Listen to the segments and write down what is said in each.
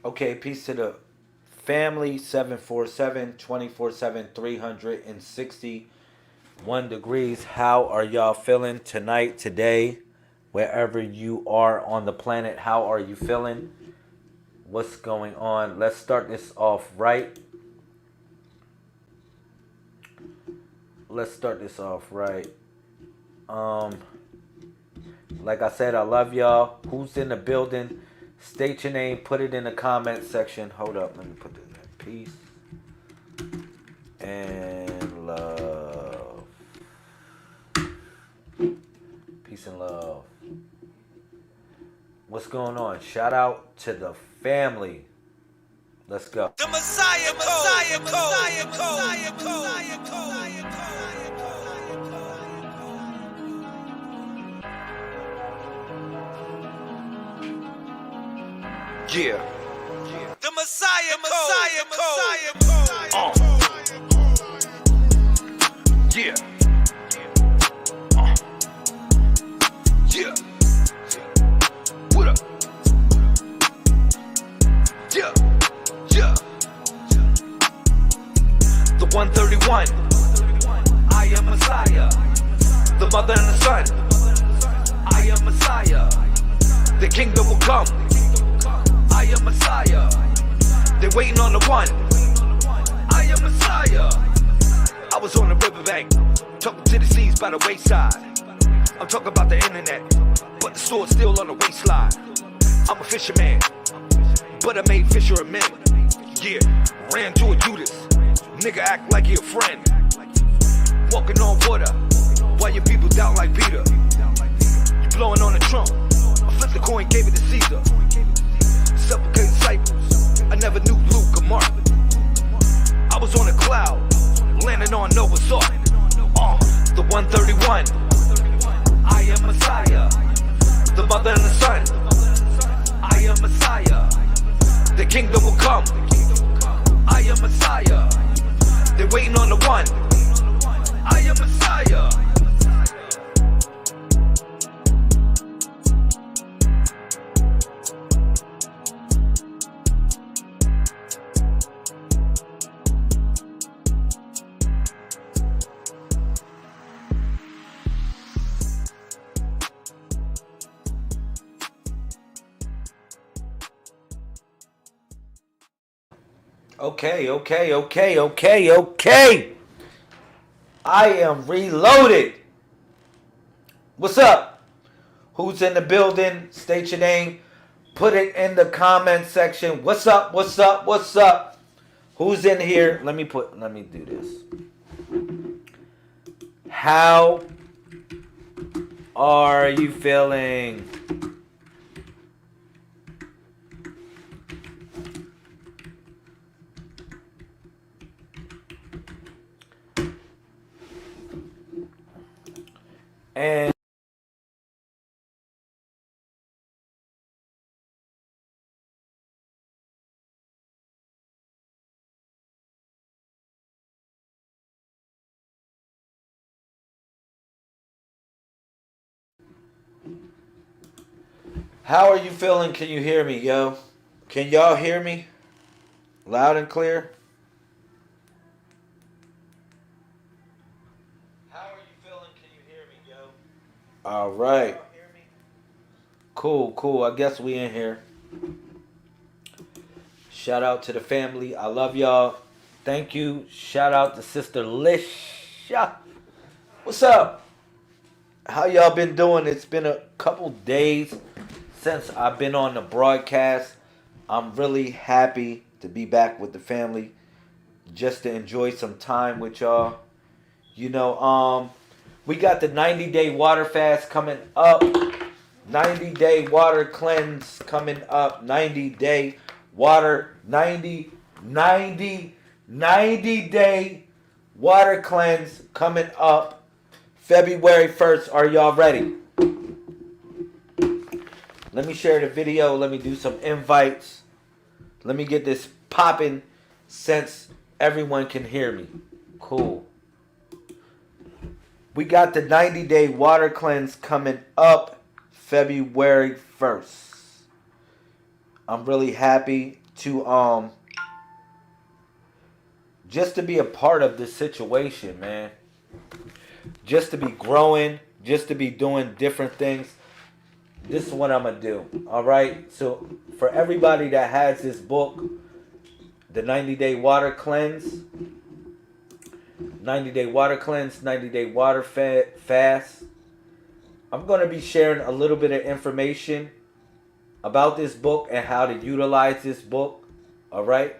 Okay, peace to the family. 747 24/7 361 degrees. How are y'all feeling tonight, today, wherever you are on the planet? How are you feeling? What's going on? Let's start this off right. Let's start this off right. Um, like I said, I love y'all. Who's in the building? State your name. Put it in the comment section. Hold up. Let me put this in. Peace and love. Peace and love. What's going on? Shout out to the family. Let's go. The Messiah Messiah Messiah Messiah Messiah Messiah Yeah. The Messiah Messiah Messiah Yeah. Yeah. What up? Yeah. Yeah. The 131. I am Messiah. The mother and the son. I am Messiah. The kingdom will come. I am Messiah. They're waiting on the one. I am Messiah. I was on the riverbank, talking to the seas by the wayside. I'm talking about the internet, but the sword's still on the waistline. I'm a fisherman, but I made fisher of men. Yeah, ran to a Judas. Nigga act like he a friend. Walking on water, while your people down like Peter. You blowing on the trump. I flipped the coin, gave it to Caesar. Supplicating disciples, I never knew Luke or Mark. I was on a cloud, landing on Noah's Ark. The 131. I am Messiah. The mother and the son. I am Messiah. The kingdom will come. I am Messiah. They're waiting on the one. I am Messiah. Okay. I am reloaded. What's up? Who's in the building? State your name. Put it in the comment section. What's up? What's up? What's up? Who's in here? Let me do this. How are you feeling? And how are you feeling? Can you hear me, yo? Can y'all hear me? Loud and clear? How are you feeling? Can you hear me, yo? All right. Cool. I guess we in here. Shout out to the family. I love y'all. Thank you. Shout out to Sister Lisha. What's up? How y'all been doing? It's been a couple days since I've been on the broadcast. I'm really happy to be back with the family, just to enjoy some time with y'all. You know, we got the 90-day water fast coming up. 90-day water cleanse coming up. 90-day water, 90-day water cleanse coming up February 1st. Are y'all ready? Let me share the video. Let me do some invites. Let me get this popping since everyone can hear me. Cool. We got the 90-day water cleanse coming up February 1st. I'm really happy to just to be a part of this situation, man. Just to be growing, just to be doing different things. This is what I'm gonna do. All right. So for everybody that has this book, the 90-day water cleanse, 90-day water cleanse, 90-day water fast. I'm gonna be sharing a little bit of information about this book and how to utilize this book. All right.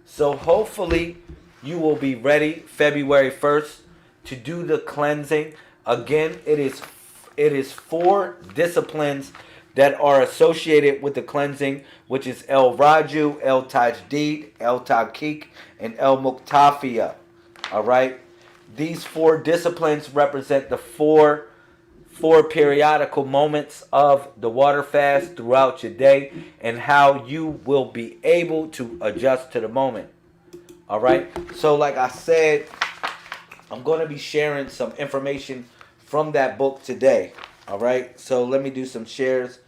So hopefully you will be ready February 1st to do the cleansing. Again, it is 4 disciplines that are associated with the cleansing, which is El Raju, El Tajdid, El Tahqiq, and El Muqtafiyah. All right? These 4 disciplines represent the four periodical moments of the water fast throughout your day and how you will be able to adjust to the moment. All right? So like I said, I'm going to be sharing some information from that book today. All right? So let me do some shares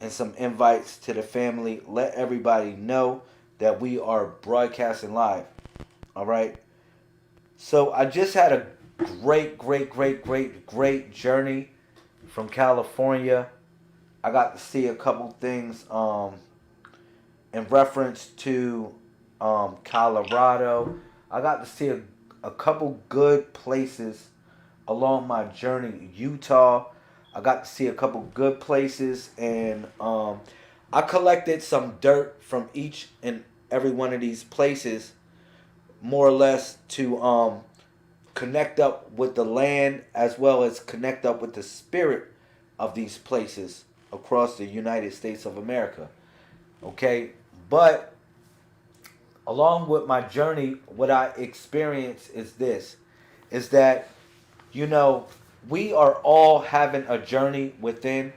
and some invites to the family. Let everybody know that we are broadcasting live. All right? So I just had a great journey from California. I got to see a couple things in reference to Colorado. I got to see a couple good places along my journey. Utah, I got to see a couple good places, and I collected some dirt from each and every one of these places, more or less to connect up with the land as well as connect up with the spirit of these places across the United States of America. Okay, but along with my journey, what I experienced is that, you know, we are all having a journey within.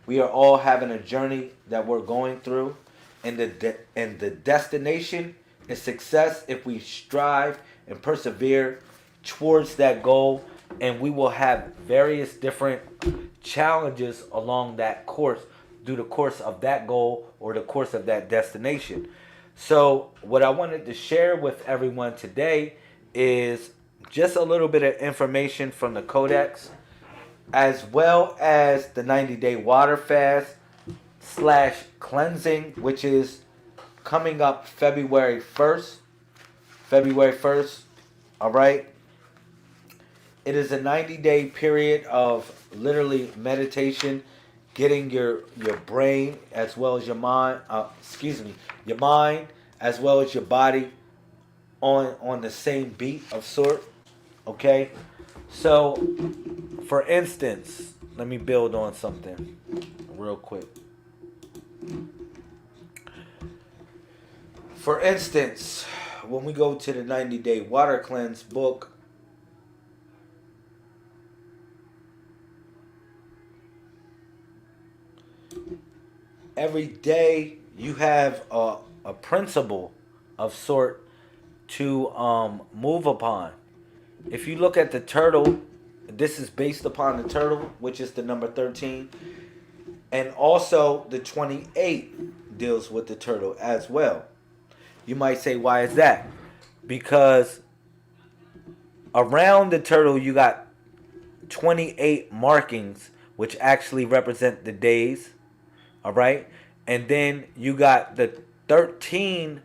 We are all having a journey that we're going through, and the destination is success if we strive and persevere towards that goal, and we will have various different challenges along that course, through the course of that goal or the course of that destination. So what I wanted to share with everyone today is just a little bit of information from the Codex, as well as the 90-day water fast / cleansing, which is coming up February 1st. February 1st, all right? It is a 90-day period of literally meditation, getting your brain as well as your mind, your mind as well as your body on the same beat of sort. Okay? So, for instance, let me build on something real quick. For instance, when we go to the 90-day water cleanse book, every day you have a principle of sort to move upon. If you look at the turtle, this is based upon the turtle, which is the number 13. And also the 28 deals with the turtle as well. You might say, why is that? Because around the turtle you got 28 markings, which actually represent the days. All right? And then you got the 13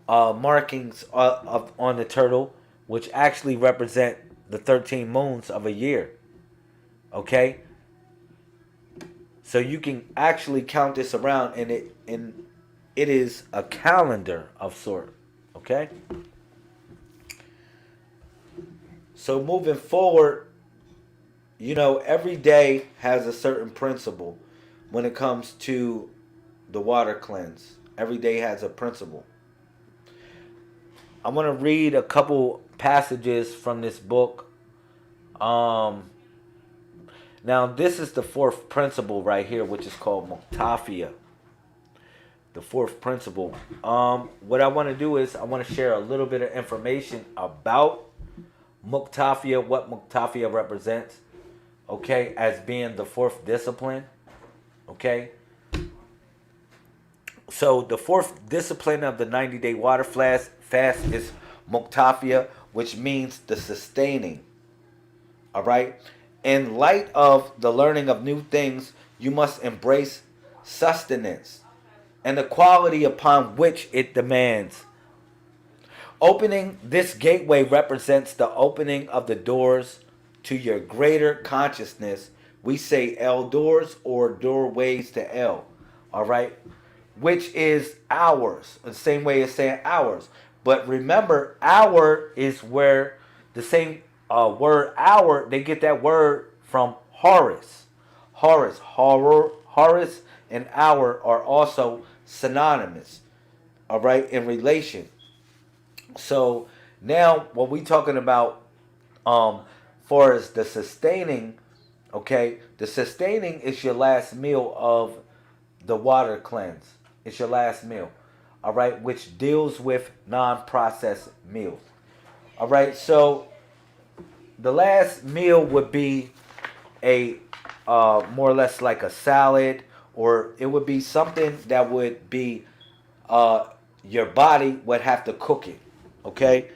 markings on the turtle, which actually represent the 13 moons of a year. Okay? So you can actually count this around, and it is a calendar of sort. Okay? So moving forward, you know, every day has a certain principle when it comes to the water cleanse. Every day has a principle. I want to read a couple passages from this book. Now, this is the 4th principle right here, which is called Muqtafiyah. The 4th principle. What I want to do is I want to share a little bit of information about Muqtafiyah, what Muqtafiyah represents, okay, as being the 4th discipline, okay. So the fourth discipline of the 90-day water fast is muktafia, which means the sustaining. All right. In light of the learning of new things, you must embrace sustenance and the quality upon which it demands. Opening this gateway represents the opening of the doors to your greater consciousness. We say L doors or doorways to L. All right. Which is ours. The same way as saying ours. But remember, hour is where the same word hour, they get that word from Horace. Horace and hour are also synonymous. All right, in relation. So now what we talking about for as the sustaining, okay, the sustaining is your last meal of the water cleanse. It's your last meal. All right, which deals with non-processed meals. All right, so the last meal would be a more or less like a salad, or it would be something that would be your body would have to cook it. Okay,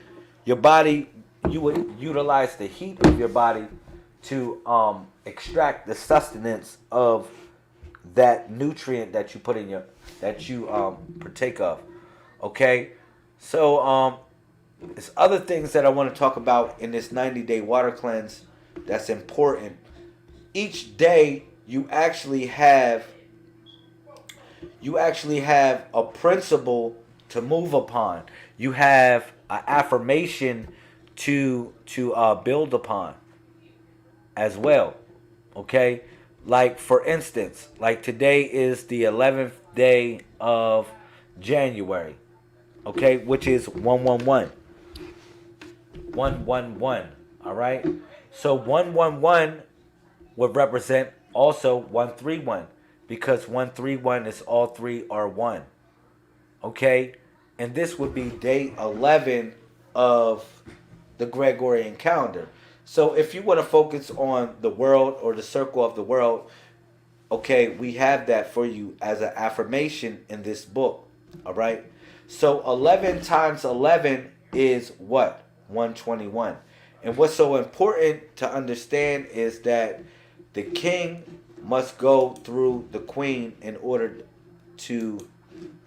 your body, you would utilize the heat of your body to extract the sustenance of that nutrient that you put in your that you partake of. Okay, so there's other things that I want to talk about in this 90-day water cleanse that's important. Each day you actually have a principle to move upon. You have an affirmation to build upon as well. Okay, like for instance, like today is the 11th day of January. Okay, which is 111. 111. All right. So 111 would represent also 131 because 131 is all three are one. Okay, and this would be day 11 of the Gregorian calendar. So if you want to focus on the world or the circle of the world, okay, we have that for you as an affirmation in this book. All right. So 11 times 11 is what? 121. And what's so important to understand is that the king must go through the queen in order to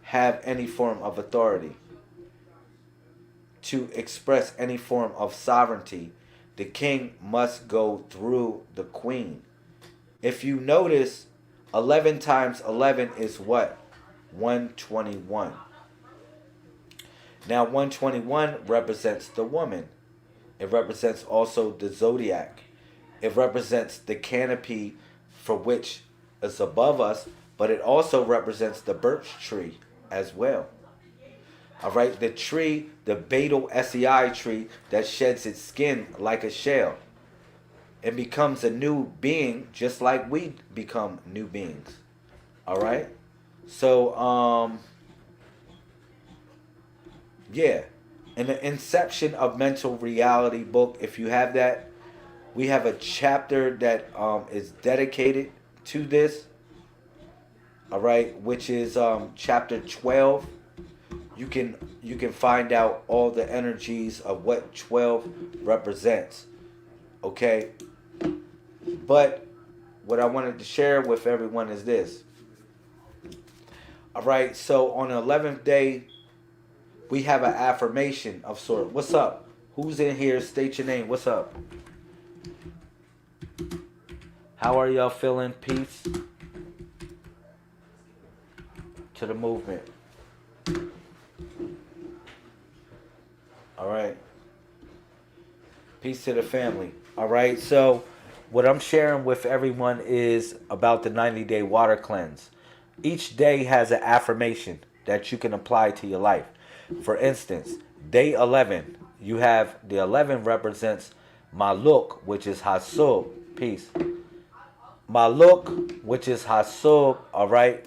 have any form of authority, to express any form of sovereignty. The king must go through the queen. If you notice, 11 times 11 is what? 121. Now 121 represents the woman. It represents also the zodiac. It represents the canopy for which is above us, but it also represents the birch tree as well. All right, the tree, the Betel SEI tree that sheds its skin like a shell and becomes a new being just like we become new beings. All right? So yeah, in the Inception of Mental Reality book, if you have that, we have a chapter that is dedicated to this. All right, which is chapter 12. You can find out all the energies of what 12 represents. Okay? But what I wanted to share with everyone is this. All right, so on the 11th day, we have an affirmation of sort. What's up? Who's in here? State your name. What's up? How are y'all feeling? Peace to the movement. All right. Peace to the family. All right. So what I'm sharing with everyone is about the 90-day water cleanse. Each day has an affirmation that you can apply to your life. For instance, day 11, you have the 11 represents Maluk, which is Hasub. Peace. Maluk, which is Hasub. All right.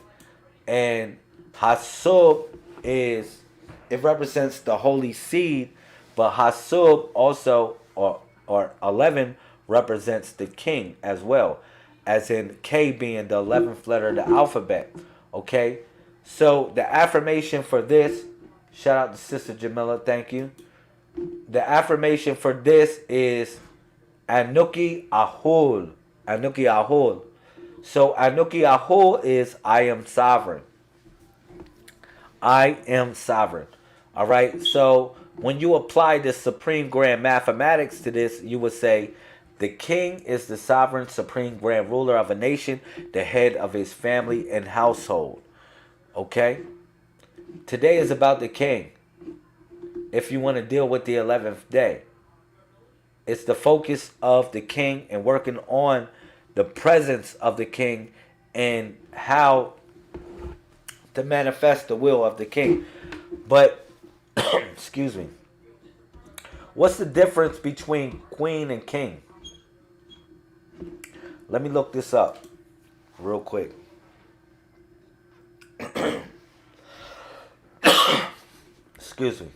And Hasub is, it represents the holy seed, but Hasub also, or 11, represents the king as well, as in K being the 11th letter of the alphabet. Okay? So the affirmation for this, shout out to Sister Jamila, thank you. The affirmation for this is Anuki Ahul. Anuki Ahul. So Anuki Ahul is I am sovereign. I am sovereign. All right. So when you apply the supreme grand mathematics to this, you would say the king is the sovereign supreme grand ruler of a nation, the head of his family and household. Okay. Today is about the king. If you want to deal with the 11th day, it's the focus of the king and working on the presence of the king and how to manifest the will of the king. But, excuse me, what's the difference between queen and king? Let me look this up real quick. Excuse me.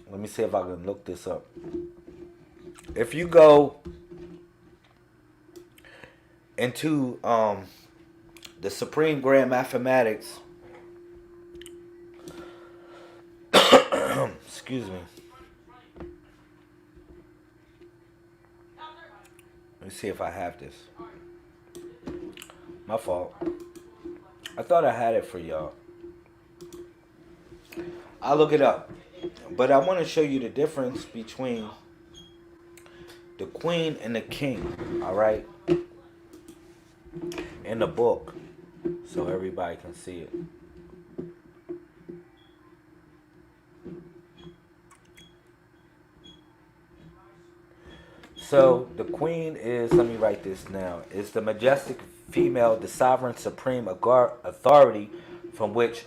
Let me see if I can look this up. If you go into the supreme grand mathematics, excuse me. Let me see if I have this. My fault. I thought I had it for y'all. I'll look it up. But I want to show you the difference between the queen and the king, all right? In the book, so everybody can see it. So the queen is, let me write this now, is the majestic female, the sovereign supreme authority from which,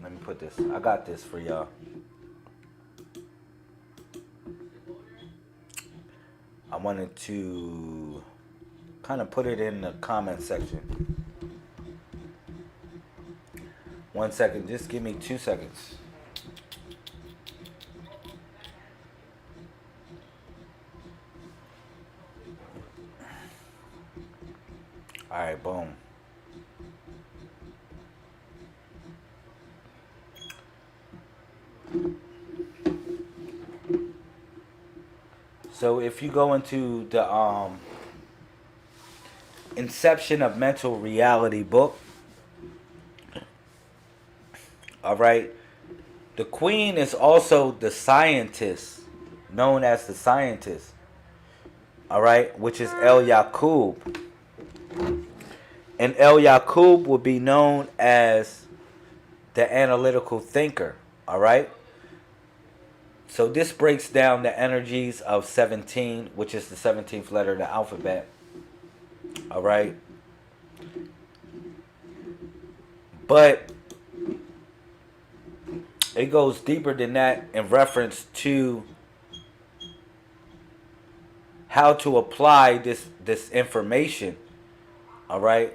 let me put this, I got this for y'all. I wanted to kind of put it in the comment section. 1 second, just give me 2 seconds. All right, boom. So if you go into the Inception of Mental Reality book, all right, the queen is also the scientist, known as the scientist, all right, which is El Yaqub. And El Yaqub will be known as the analytical thinker, all right? So this breaks down the energies of 17, which is the 17th letter of the alphabet, all right? But it goes deeper than that in reference to how to apply this information, all right?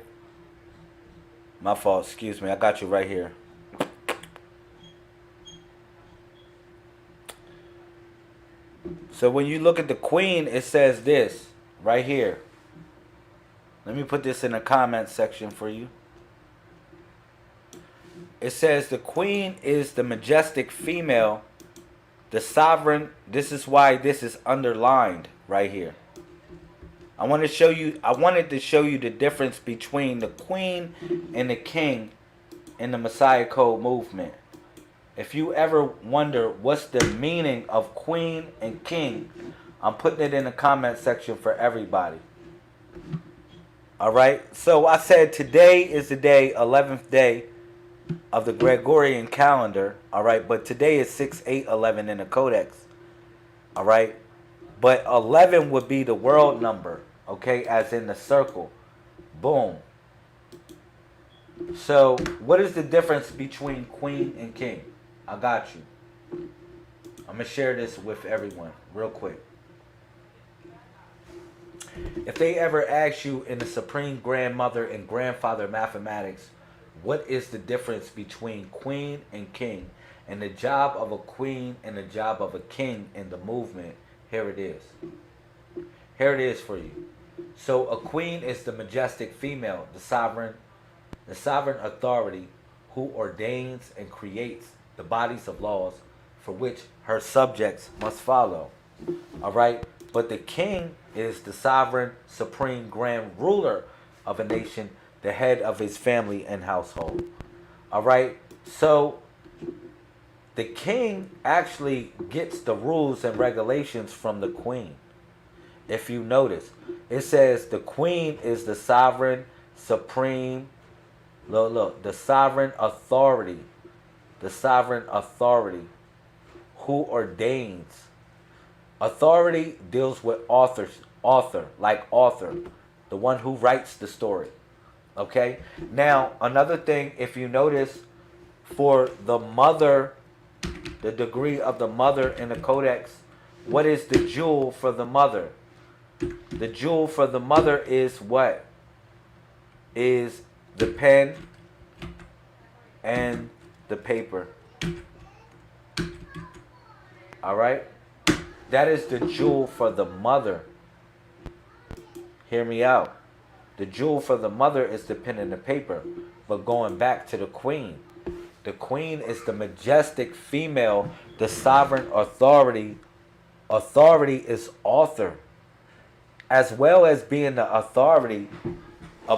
My fault, excuse me. I got you right here. So when you look at the queen, it says this right here. Let me put this in the comment section for you. It says the queen is the majestic female, the sovereign. This is why this is underlined right here. I wanted to show you the difference between the queen and the king in the Messiah Code movement. If you ever wonder what's the meaning of queen and king, I'm putting it in the comment section for everybody. All right. So I said today is the day, 11th day of the Gregorian calendar. All right. But today is 6/8/11 in the Codex. All right. But 11 would be the world number. Okay, as in the circle. Boom. So, what is the difference between queen and king? I got you. I'm going to share this with everyone real quick. If they ever ask you in the supreme grandmother and grandfather mathematics, what is the difference between queen and king, and the job of a queen and the job of a king in the movement, here it is. Here it is for you. So a queen is the majestic female, the sovereign authority who ordains and creates the bodies of laws for which her subjects must follow. All right? But the king is the sovereign, supreme, grand ruler of a nation, the head of his family and household. All right? So the king actually gets the rules and regulations from the queen. If you notice, it says the queen is the sovereign, supreme, the sovereign authority, who ordains. Authority deals with author, the one who writes the story. Okay? Now, another thing, if you notice, for the mother, the degree of the mother in the codex, what is the jewel for the mother? The jewel for the mother is what? Is the pen and the paper. All right? That is the jewel for the mother. Hear me out. The jewel for the mother is the pen and the paper. But going back to the queen is the majestic female, the sovereign authority. Authority is author. As well as being the authority, the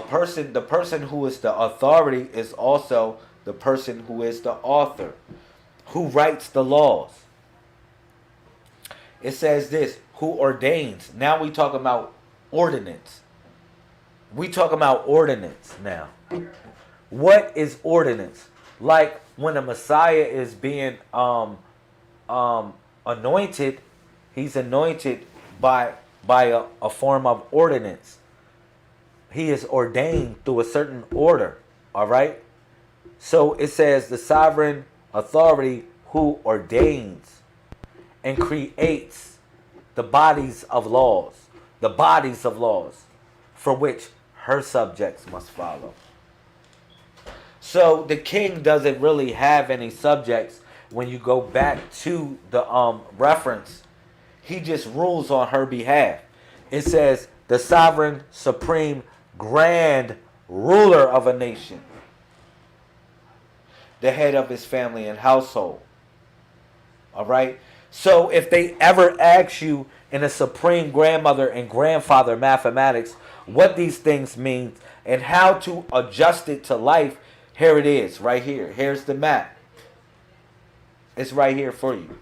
person who is the authority is also the person who is the author, who writes the laws. It says this, who ordains. Now we talk about ordinance. We talk about ordinance now. What is ordinance? Like when a Messiah is being anointed, he's anointed by a form of ordinance. He is ordained through a certain order. All right? So it says the sovereign authority who ordains and creates the bodies of laws for which her subjects must follow. So the king doesn't really have any subjects when you go back to the reference. He just rules on her behalf. It says the sovereign, supreme, grand ruler of a nation, the head of his family and household. All right? So if they ever ask you in a supreme grandmother and grandfather mathematics what these things mean and how to adjust it to life, here it is, right here. Here's the map. It's right here for you.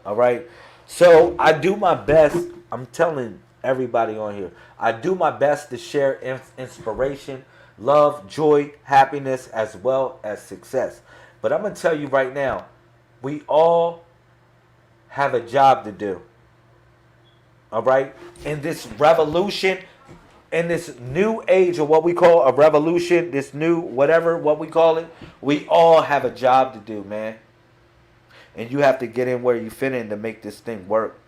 All right? So I do my best. I'm telling everybody on here, I do my best to share inspiration, love, joy, happiness, as well as success. But I'm going to tell you right now, we all have a job to do. All right? In this revolution, in this new age of what we call a revolution, this new whatever, what we call it, we all have a job to do, man. And you have to get in where you fit in to make this thing work.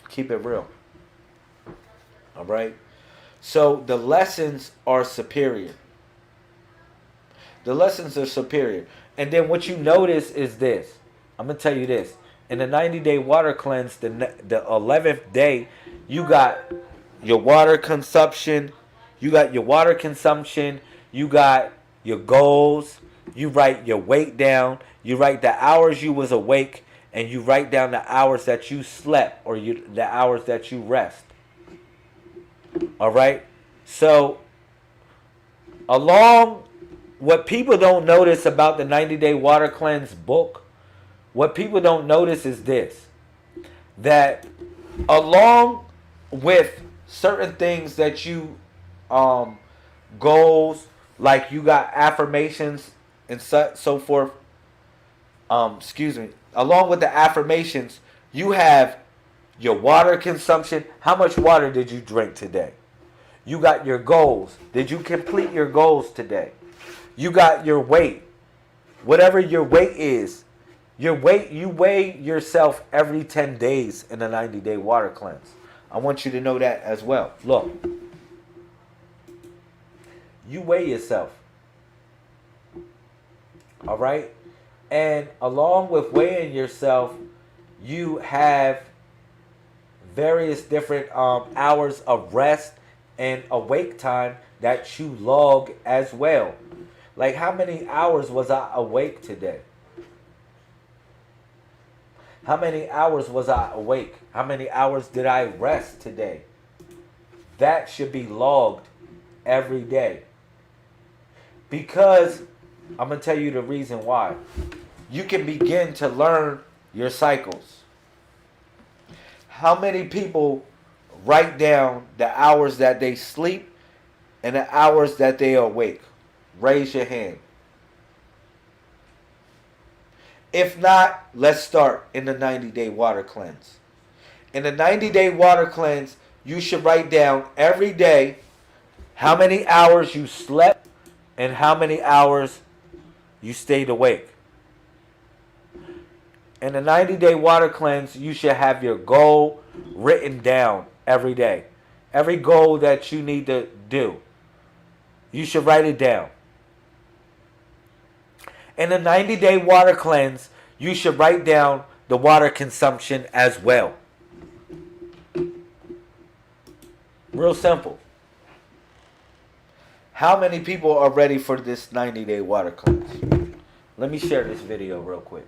Keep it real. All right? So the lessons are superior. The lessons are superior. And then what you notice is this. I'm going to tell you this. In the 90-day water cleanse, the 11th day, you got your water consumption. You got your water consumption. You got your goals. You write your weight down. You write the hours you was awake. And you write down the hours that you slept or the hours that you rest. All right? So, what people don't notice about the 90-day water cleanse book, what people don't notice is this. That along with certain things that you, goals, like you got affirmations and so forth, along with the affirmations, you have your water consumption. How much water did you drink today? You got your goals. Did you complete your goals today? You got your weight. Whatever your weight is, you weigh yourself every 10 days in a 90-day water cleanse. I want you to know that as well. Look. You weigh yourself. All right? And along with weighing yourself, you have various different hours of rest and awake time that you log as well. Like, how many hours was I awake today? How many hours was I awake? How many hours did I rest today? That should be logged every day. Because I'm going to tell you the reason why. You can begin to learn your cycles. How many people write down the hours that they sleep and the hours that they are awake? Raise your hand. If not, let's start in the 90-day water cleanse. In the 90-day water cleanse, you should write down every day how many hours you slept and how many hours you stayed awake. In the 90-day water cleanse, you should have your goal written down every day. Every goal that you need to do, you should write it down. In the 90-day water cleanse, you should write down the water consumption as well. Real simple. How many people are ready for this 90-day water cleanse? Let me share this video real quick.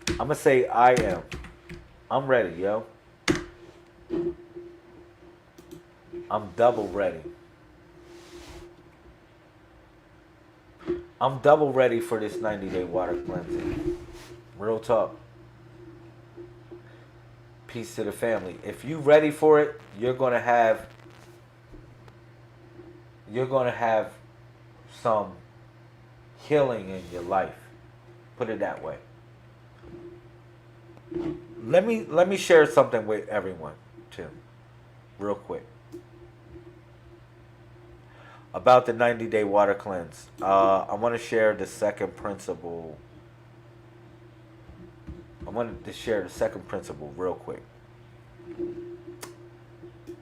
I'm going to say I am. I'm ready, yo. I'm double ready. I'm double ready for this 90-day water cleansing. Real talk. Peace to the family. If you ready for it, you're gonna have some healing in your life. Put it that way. Let me share something with everyone too, real quick. About the 90-day water cleanse. I want to share the second principle. I wanted to share the second principle real quick.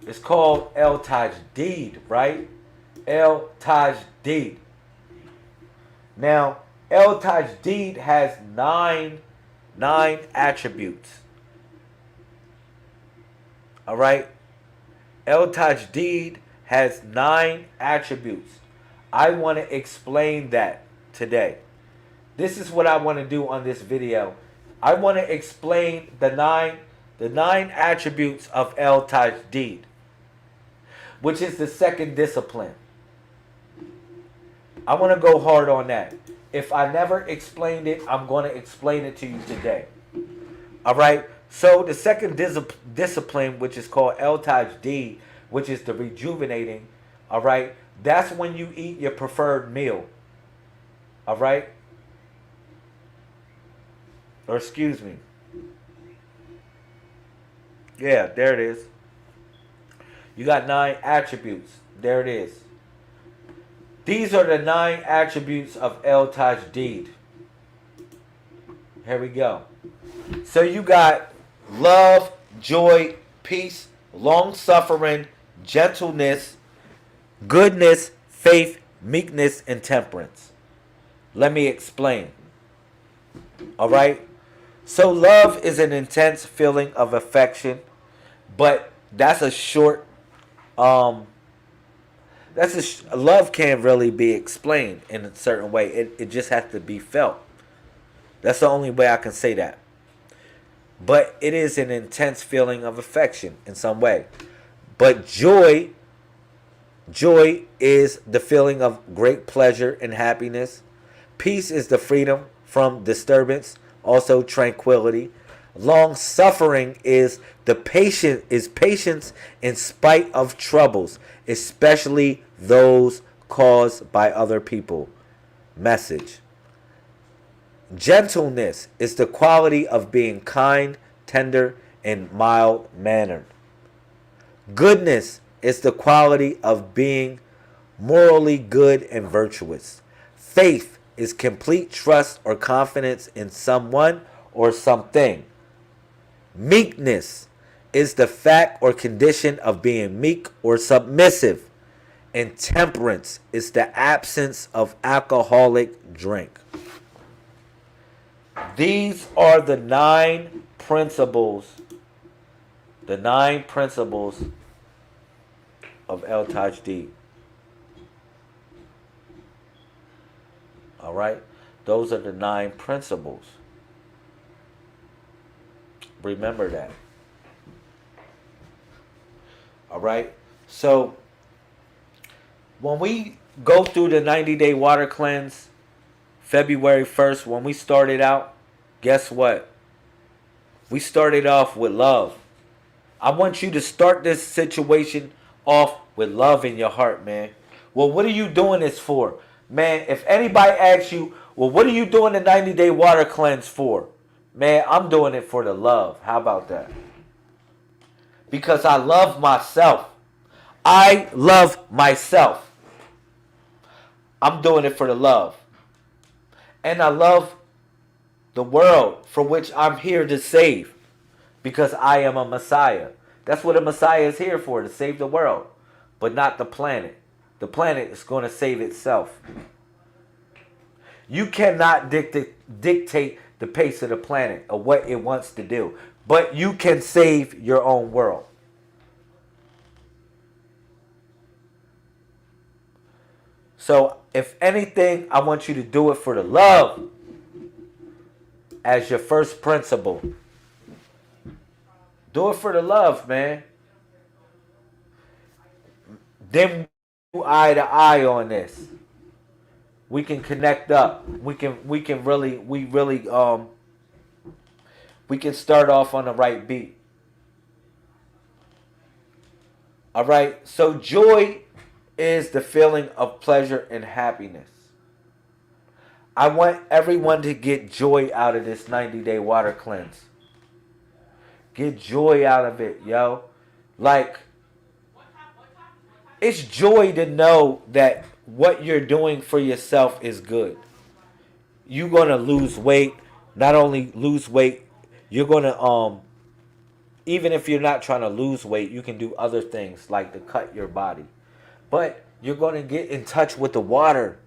It's called El Tajdid, right? El Tajdid. Now, El Tajdid has nine attributes. All right? El Tajdid has 9 attributes. I want to explain that today. This is what I want to do on this video. I want to explain the nine attributes of El Tajdid, which is the second discipline. I want to go hard on that. If I never explained it, I'm going to explain it to you today. All right? So the second discipline, which is called El Tajdid, which is the rejuvenating, all right? That's when you eat your preferred meal, all right? Or excuse me. Yeah, there it is. You got 9 attributes. There it is. These are the 9 attributes of El Tajdid. Here we go. So you got love, joy, peace, long-suffering, gentleness, goodness, faith, meekness, and temperance. Let me explain. All right? So love is an intense feeling of affection, but that's a short love can't really be explained in a certain way. It just has to be felt. That's the only way I can say that. But it is an intense feeling of affection in some way. But joy is the feeling of great pleasure and happiness. Peace is the freedom from disturbance, also tranquility. Long suffering is patience in spite of troubles, especially those caused by other people. Message. Gentleness is the quality of being kind, tender, and mild-mannered. Goodness is the quality of being morally good and virtuous. Faith is complete trust or confidence in someone or something. Meekness is the fact or condition of being meek or submissive. And temperance is the absence of alcoholic drink. These are the 9 principles, of El Tajdeed. All right? Those are the 9 principles. Remember that. All right? So, when we go through the 90-day water cleanse, February 1st, when we started out, guess what? We started off with love. I want you to start this situation off with love in your heart, man. Well, what are you doing this for? Man, if anybody asks you, well, what are you doing the 90-day water cleanse for? Man, I'm doing it for the love. How about that? Because I love myself. I love myself. I'm doing it for the love. And I love the world for which I'm here to save. Because I am a Messiah. That's what a Messiah is here for, to save the world. But not the planet. The planet is going to save itself. You cannot dictate the pace of the planet or what it wants to do. But you can save your own world. So, if anything, I want you to do it for the love as your first principle. Do it for the love, man. Then we eye to eye on this. We can connect up. We can start off on the right beat. All right. So joy is the feeling of pleasure and happiness. I want everyone to get joy out of this 90-day water cleanse. Get joy out of it, yo. Like, it's joy to know that what you're doing for yourself is good. You're going to lose weight. Not only lose weight, you're going to, even if you're not trying to lose weight, you can do other things like to cut your body. But you're going to get in touch with the water.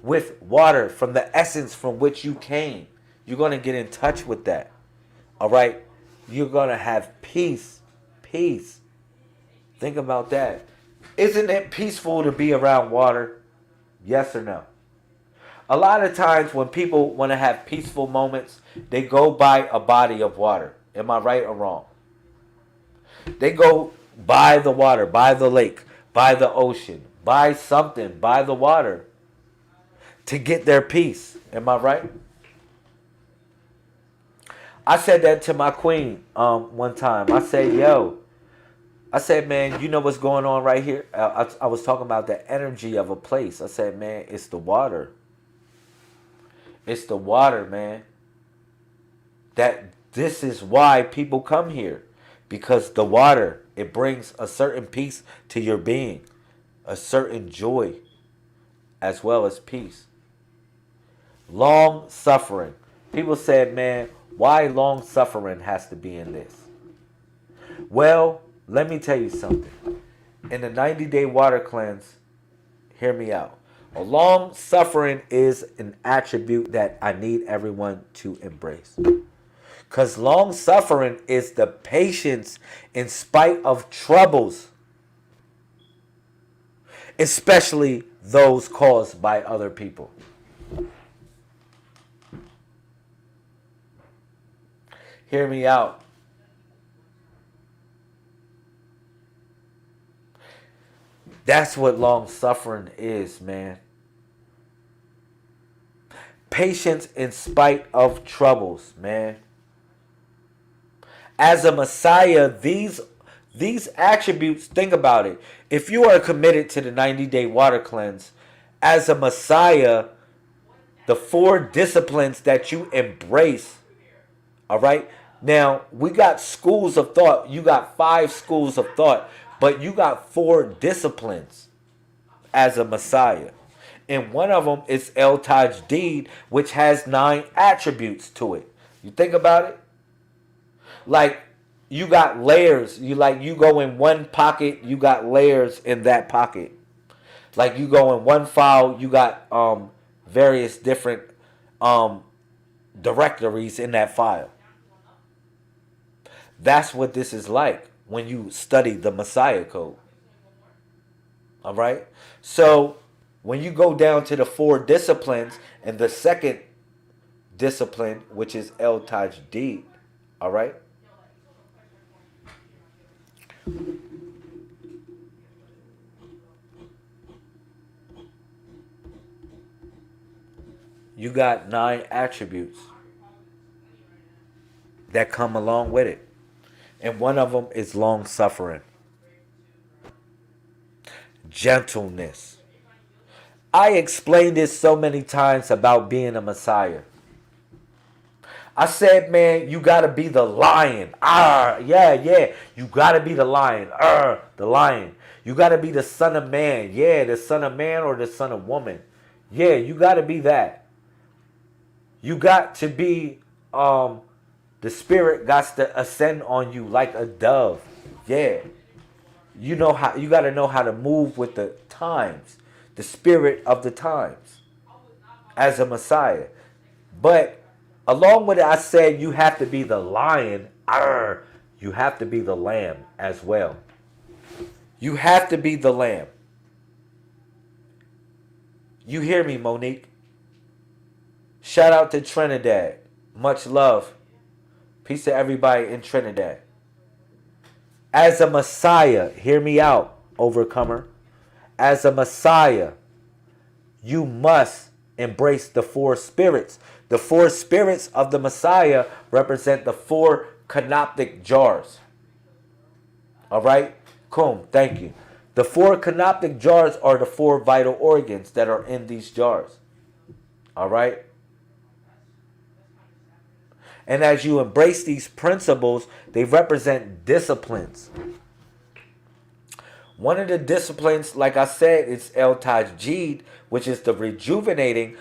With water from the essence from which you came. You're going to get in touch with that. All right? You're going to have peace. Peace. Think about that. Isn't it peaceful to be around water? Yes or no? A lot of times when people want to have peaceful moments, they go by a body of water. Am I right or wrong? They go by the water, by the lake, by the ocean, by something, by the water to get their peace. Am I right? I said that to my queen one time. I said, man, you know what's going on right here? I was talking about the energy of a place. I said, man, it's the water. It's the water, man. This is why people come here. Because the water, it brings a certain peace to your being. A certain joy as well as peace. Long suffering. People said, man, why long suffering has to be in this? Well, let me tell you something. In the 90-day water cleanse, hear me out. A long suffering is an attribute that I need everyone to embrace. Because long suffering is the patience in spite of troubles. Especially those caused by other people. Hear me out. That's what long suffering is, man. Patience in spite of troubles, man. As a Messiah, these attributes, think about it. If you are committed to the 90-day water cleanse, as a Messiah, the 4 disciplines that you embrace, all right? Now, we got schools of thought. You got 5 schools of thought, but you got 4 disciplines as a Messiah. And one of them is El Tajdeed, which has 9 attributes to it. You think about it? Like, you got layers. You go in one pocket, you got layers in that pocket. Like, you go in one file, you got various different directories in that file. That's what this is like when you study the Messiah code. All right? So when you go down to the 4 disciplines and the second discipline, which is El Tajdid, all right? You got 9 attributes that come along with it. And one of them is long suffering, gentleness. I explained this so many times about being a Messiah. I said, man, you got to be the lion. Yeah. You got to be the lion. The lion. You got to be the son of man. Yeah, the son of man or the son of woman. Yeah, you got to be that. You got to be, the spirit got to ascend on you like a dove. Yeah. You got to know how to move with the times. The spirit of the times. As a Messiah. But along with it, I said you have to be the lion. You have to be the lamb as well. You have to be the lamb. You hear me, Monique? Shout out to Trinidad. Much love. Peace to everybody in Trinidad. As a Messiah, hear me out, overcomer. As a Messiah, you must embrace the 4 spirits. The 4 spirits of the Messiah represent the 4 canoptic jars. All right? Cool. Thank you. The 4 canoptic jars are the 4 vital organs that are in these jars. All right? And as you embrace these principles, they represent disciplines. One of the disciplines, like I said, is El Tajdid, which is the rejuvenating.